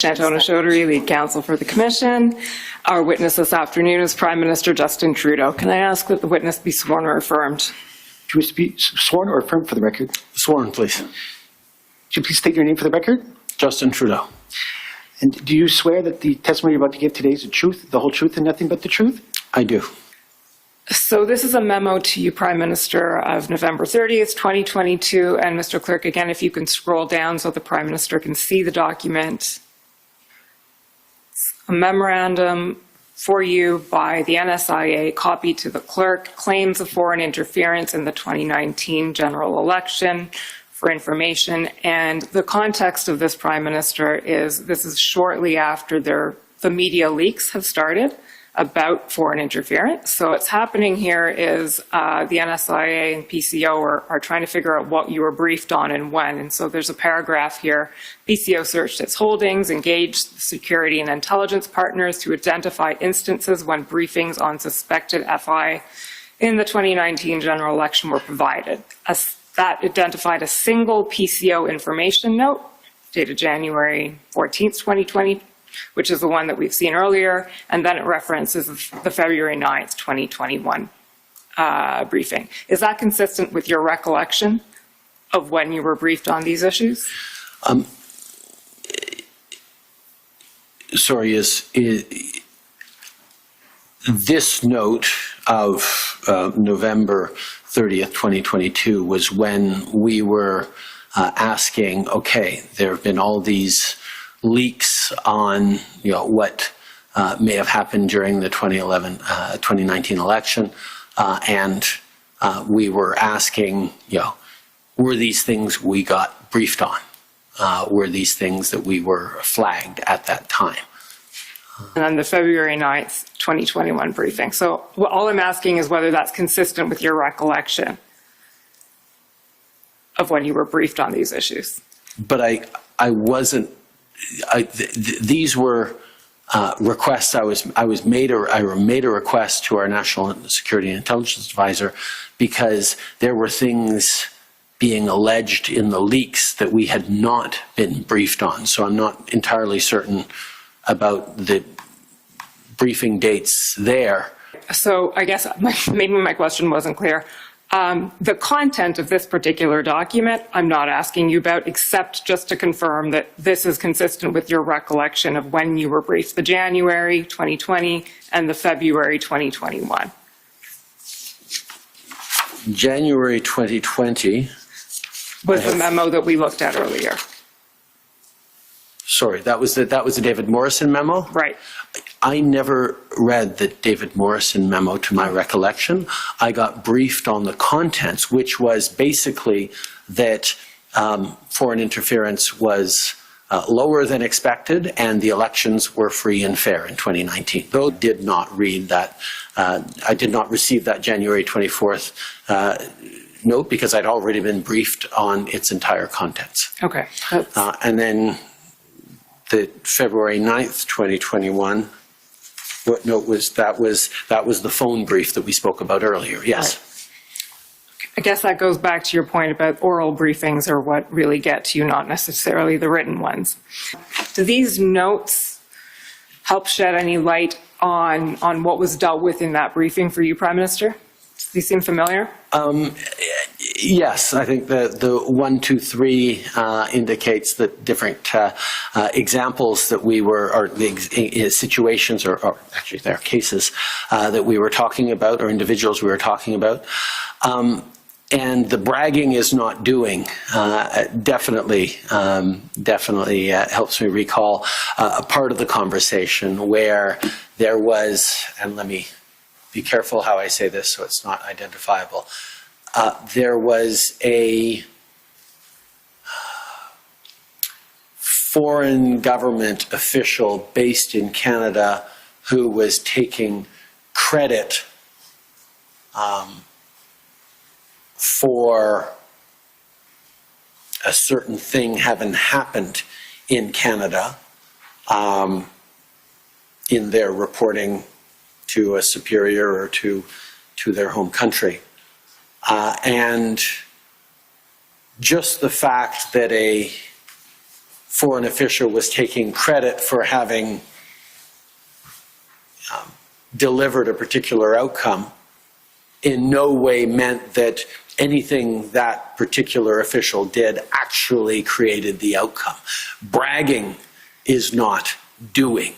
Shantona Chaudhary, lead counsel for the Commission. Our witness this afternoon is Prime Minister Justin Trudeau. Can I ask that the witness be sworn or affirmed? Do you wish to be sworn or affirmed for the record? Sworn, please. Would you please state your name for the record? Justin Trudeau. And do you swear that the testimony you're about to give today is the truth, the whole truth, and nothing but the truth? I do. So this is a memo to you, Prime Minister, of November 30th, 2022. And Mr. Clerk, again, if you can scroll down so the Prime Minister can see the document. A memorandum for you by the NSIA, copied to the clerk, claims of foreign interference in the 2019 general election for information. And the context of this, Prime Minister, is this is shortly after the media leaks have started about foreign interference. So what's happening here is the NSIA and PCO are trying to figure out what you were briefed on and when. And so there's a paragraph here. PCO searched its holdings, engaged security and intelligence partners to identify instances when briefings on suspected FI in the 2019 general election were provided. That identified a single PCO information note dated January 14th, 2020, which is the one that we've seen earlier, and then it references the February 9th, 2021 briefing. Is that consistent with your recollection of when you were briefed on these issues? Sorry, this note of November 30th, 2022 was when we were asking, okay, there have been all these leaks on what may have happened during the 2019 election, and we were asking, were these things we got briefed on? Were these things that we were flagged at that time? And then the February 9th, 2021 briefing. So all I'm asking is whether that's consistent with your recollection of when you were briefed on these issues. But I wasn't. These were requests. I made a request to our National Security and Intelligence Advisor because there were things being alleged in the leaks that we had not been briefed on. So I'm not entirely certain about the briefing dates there. So I guess maybe my question wasn't clear. The content of this particular document, I'm not asking you about, except just to confirm that this is consistent with your recollection of when you were briefed, the January 2020 and the February 2021. January 2020 was the memo that we looked at earlier. Sorry, that was the David Morrison memo? Right. I never read the David Morrison memo to my recollection. I got briefed on the contents, which was basically that foreign interference was lower than expected and the elections were free and fair in 2019. Though I did not read that, I did not receive that January 24th note because I'd already been briefed on its entire contents. Okay. And then the February 9th, 2021, what note was that? Was the phone brief that we spoke about earlier? Yes. Right. I guess that goes back to your point about oral briefings are what really get to you, not necessarily the written ones. Do these notes help shed any light on what was dealt with in that briefing for you, Prime Minister? Do these seem familiar? Yes, I think the 1, 2, 3 indicates that different examples that we were, or the situations, or actually there are cases that we were talking about, or individuals we were talking about. And the bragging is not doing definitely helps me recall a part of the conversation where there was, and let me be careful how I say this so it's not identifiable. There was a foreign government official based in Canada who was taking credit for a certain thing having happened in Canada in their reporting to a superior or to their home country. And just the fact that a foreign official was taking credit for having delivered a particular outcome in no way meant that anything that particular official did actually created the outcome. Bragging is not doing.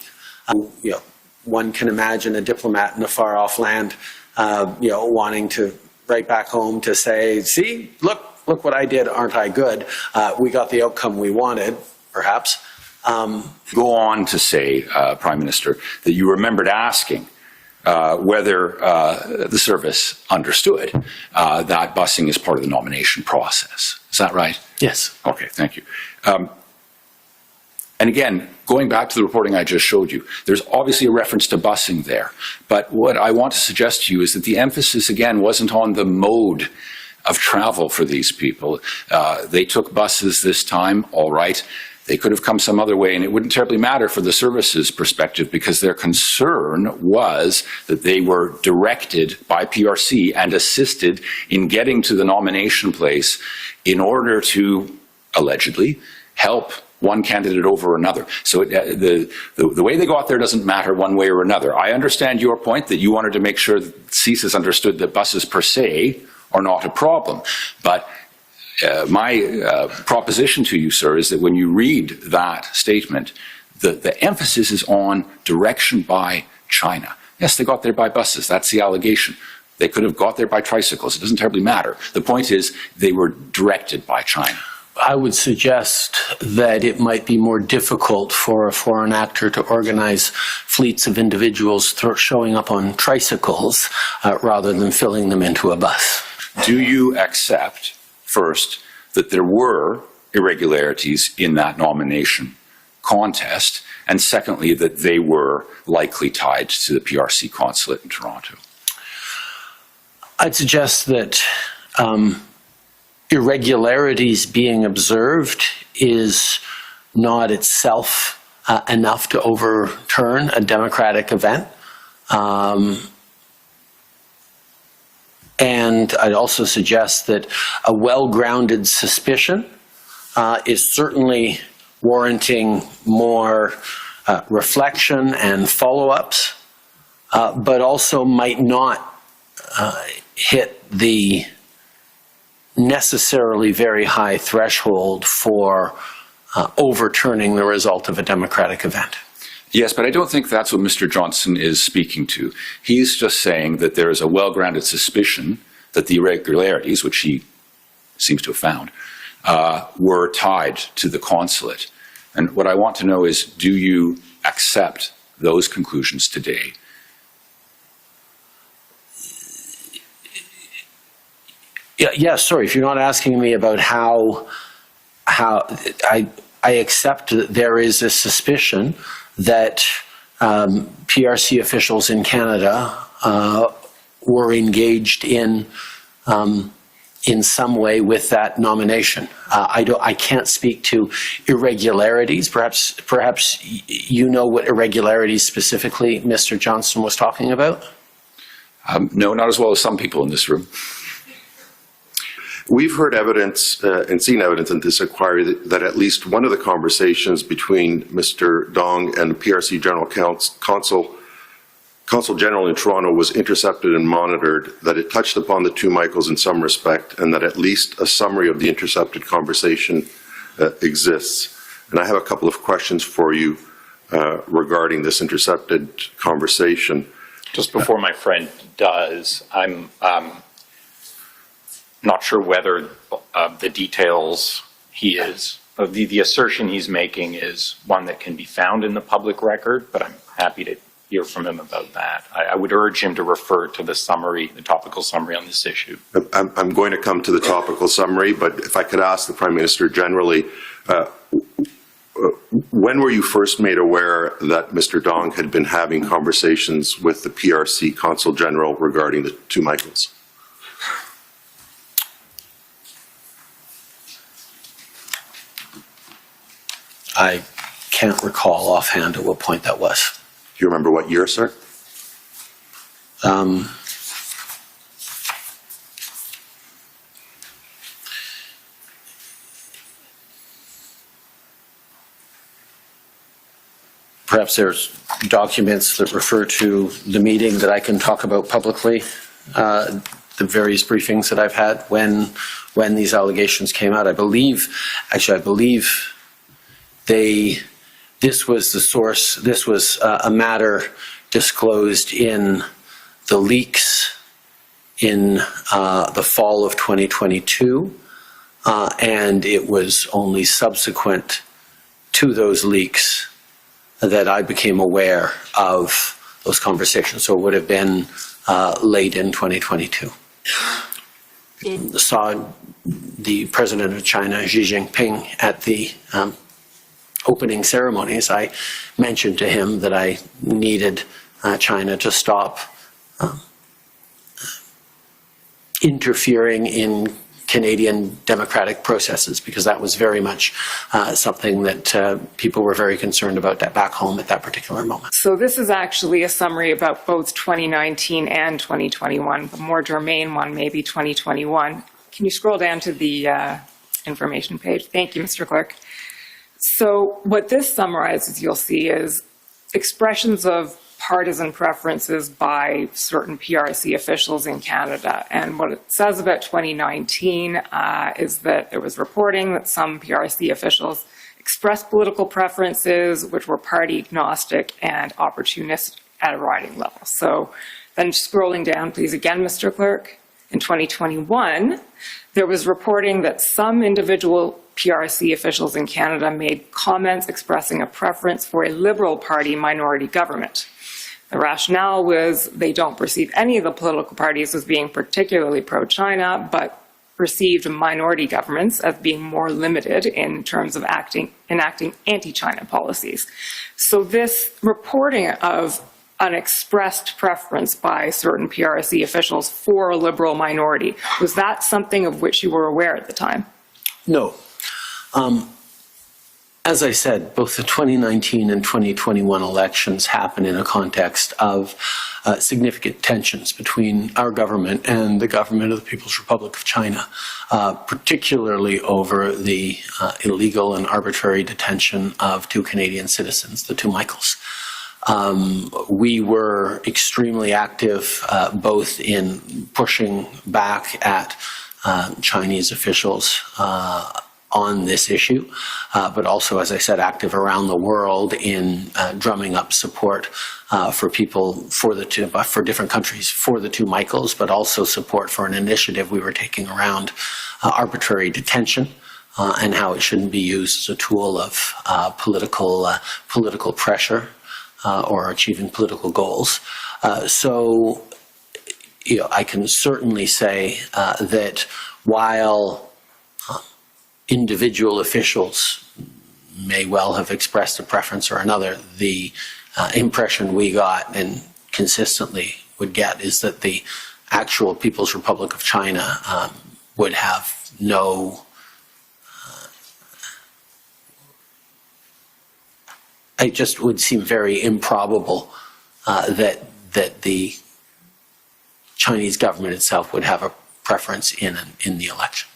One can imagine a diplomat in a far-off land, wanting to write back home to say, see, look what I did, aren't I good? We got the outcome we wanted, perhaps. Go on to say, Prime Minister, that you remembered asking whether the service understood that busing is part of the nomination process. Is that right? Yes. Okay, thank you. And again, going back to the reporting I just showed you, there's obviously a reference to busing there. But what I want to suggest to you is that the emphasis, again, wasn't on the mode of travel for these people. They took buses this time, all right. They could have come some other way, and it wouldn't terribly matter for the services perspective because their concern was that they were directed by PRC and assisted in getting to the nomination place in order to, allegedly, help one candidate over another. So the way they got there doesn't matter one way or another. I understand your point that you wanted to make sure that CSIS understood that buses per se are not a problem. But my proposition to you, sir, is that when you read that statement, the emphasis is on direction by China. Yes, they got there by buses. That's the allegation. They could have got there by tricycles. It doesn't terribly matter. The point is they were directed by China. I would suggest that it might be more difficult for a foreign actor to organize fleets of individuals showing up on tricycles rather than filling them into a bus. Do you accept, first, that there were irregularities in that nomination contest, and secondly, that they were likely tied to the PRC consulate in Toronto? I'd suggest that irregularities being observed is not itself enough to overturn a democratic event. And I'd also suggest that a well-grounded suspicion is certainly warranting more reflection and follow-ups, but also might not hit the necessarily very high threshold for overturning the result of a democratic event. Yes, but I don't think that's what Mr. Johnson is speaking to. He's just saying that there is a well-grounded suspicion that the irregularities, which he seems to have found, were tied to the consulate. And what I want to know is, do you accept those conclusions today? Yeah, sorry, if you're not asking me about how I accept that there is a suspicion that PRC officials in Canada were engaged in some way with that nomination. I can't speak to irregularities. Perhaps you know what irregularities specifically Mr. Johnson was talking about? No, not as well as some people in this room. We've heard evidence and seen evidence in this inquiry that at least one of the conversations between Mr. Dong and the PRC General Consul General in Toronto was intercepted and monitored, that it touched upon the two Michaels in some respect, and that at least a summary of the intercepted conversation exists. And I have a couple of questions for you regarding this intercepted conversation. Just before my friend does, I'm not sure whether the details the assertion he's making is one that can be found in the public record, but I'm happy to hear from him about that. I would urge him to refer to the summary, the topical summary on this issue. I'm going to come to the topical summary, but if I could ask the Prime Minister generally, when were you first made aware that Mr. Dong had been having conversations with the PRC Consul General regarding the two Michaels? I can't recall offhand at what point that was. Do you remember what year, sir? perhaps there's documents that refer to the meeting that I can talk about publicly, the various briefings that I've had when these allegations came out. I believe this was the source, this was a matter disclosed in the leaks in the fall of 2022, and it was only subsequent to those leaks that I became aware of those conversations. So it would have been late in 2022. Saw the president of China, Xi Jinping, at the opening ceremonies. I mentioned to him that I needed China to stop interfering in Canadian democratic processes, because that was very much something that people were very concerned about back home at that particular moment. So this is actually a summary about both 2019 and 2021. The more germane one may be 2021. Can you scroll down to the information page? Thank you, Mr. Clerk. So what this summarizes, you'll see, is expressions of partisan preferences by certain PRC officials in Canada. And what it says about 2019 is that there was reporting that some PRC officials expressed political preferences which were party agnostic and opportunist at a riding level. So then scrolling down, please, again, Mr. Clerk. In 2021, there was reporting that some individual PRC officials in Canada made comments expressing a preference for a Liberal Party minority government. The rationale was they don't perceive any of the political parties as being particularly pro-China, but perceived minority governments as being more limited in terms of enacting anti-China policies. So this reporting of an expressed preference by certain PRC officials for a Liberal minority, was that something of which you were aware at the time? No. As I said, both the 2019 and 2021 elections happen in a context of significant tensions between our government and the government of the People's Republic of China, particularly over the illegal and arbitrary detention of 2 Canadian citizens, the 2 Michaels. We were extremely active both in pushing back at Chinese officials on this issue, but also, as I said, active around the world in drumming up support for people, for different countries, for the 2 Michaels, but also support for an initiative we were taking around arbitrary detention and how it shouldn't be used as a tool of political pressure or achieving political goals. So, I can certainly say that while individual officials may well have expressed a preference or another, the impression we got and consistently would get is that the actual People's Republic of China would have no it just would seem very improbable that the Chinese government itself would have a preference in the election.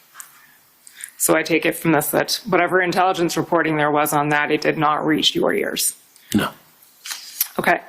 So I take it from this that whatever intelligence reporting there was on that, it did not reach your ears? No. Okay.